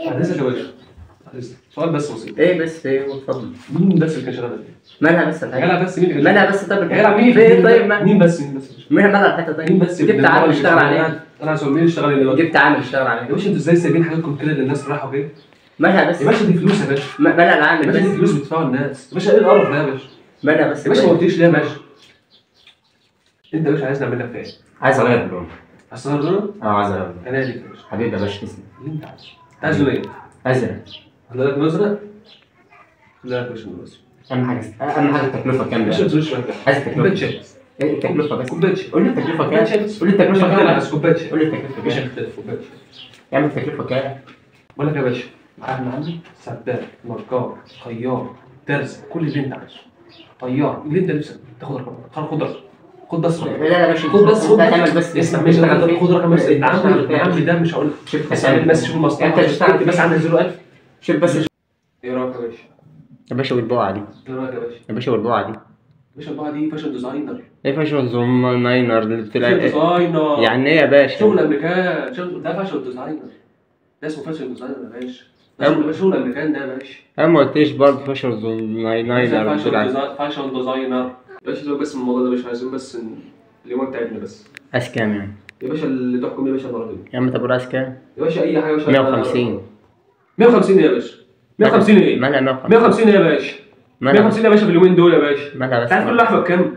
حضرتك يا باشا، سؤال بس بسيط. ايه بس ايه اتفضل. مين بس اللي كان شغال ده؟ مالها بس يا جدع بس مين اللي مالها بس طب يا مين؟ في ايه طيب مين بس مالها الحته طيب؟ مين بس جبت عامل اشتغل عليها. انا عايز مين يشتغل عليها دلوقتي؟ جبت عامل اشتغل عليها يا باشا انتوا ازاي سايبين حاجاتكم كده للناس رايحه وجايه؟ مالها بس يا باشا دي فلوس يا باشا. مالها العامل يا باشا دي فلوس بتدفعوا الناس. يا باشا ايه القرف ده يا باشا؟ مالها بس يا باشا ما قلتليش ليه يا باشا؟ انت يا باشا عايز نعمل لك ايه؟ عايز اغير اللون. عايز تغير لونه؟ عايز اغير اللون. انا ليك يا باشا. حبيبي يا باشا تسلم. اللي انت عايزه. انت عايز لون ايه؟ ازرق. خلي لك ازرق؟ خلي لك وش ازرق. اهم حاجه التكلفه كام؟ مش هتزوج شويه. عايز التكلفه. كوبايه شاي. ايه التكلفه بس؟ كوبايه شاي. قول لي التكلفه كوباية شاي كام؟ بس. قول لي التكلفه كام؟ عايز كوبايه شاي. قول لي التكلفه مش كام؟ هختلف كوبايه شاي. اعمل التكلفه كام؟ بقول لك يا باشا احنا عندي سباك، نجار، خياط، درس، كل اللي انت عايزه. طيار، اللي انت نفسك تاخد رقم. خد رقم. خد بس رقم. لا يا باشا خد بس خد هتعمل بس اسمع ماشي خد رقم بس. انت عامل ده مش هقول شوف اسال بس شوف المصلحه. انت تشتغل بس عندك 0,000. شوف بس ايه رايك يا باشا؟ يا باشا والبقعه دي. ايه رايك يا باشا؟ يا باشا والبقعه دي. يا باشا البقعه دي فاشن ديزاينر. ايه فاشن ديزاينر اللي بتلاقي ديزاينر يعني ايه يا باشا؟ شغل امريكان. شغل ده فاشن ديزاينر. ده اسمه فاشن ديزاينر يا باشا. ده شغل امريكان ده يا باشا. انا ما قلتليش برضه فاشن ديزاينر. فاشن ديزاينر يا باشا. سيبك بس من الموضوع ده يا باشا. عايزين بس اليوم بتاعتنا بس. قاس كام يعني؟ يا باشا اللي تحكم يا باشا المره دي. يا عم طب قاس كام؟ يا باشا اي حاجه يا باشا. 150. 150 يا باشا. 150 ايه؟ مالها 150؟ 150 ايه يا باشا؟ 150 يا باشا في اليومين دول يا باشا. مالها بس؟ تعرف كل لحمه بكام؟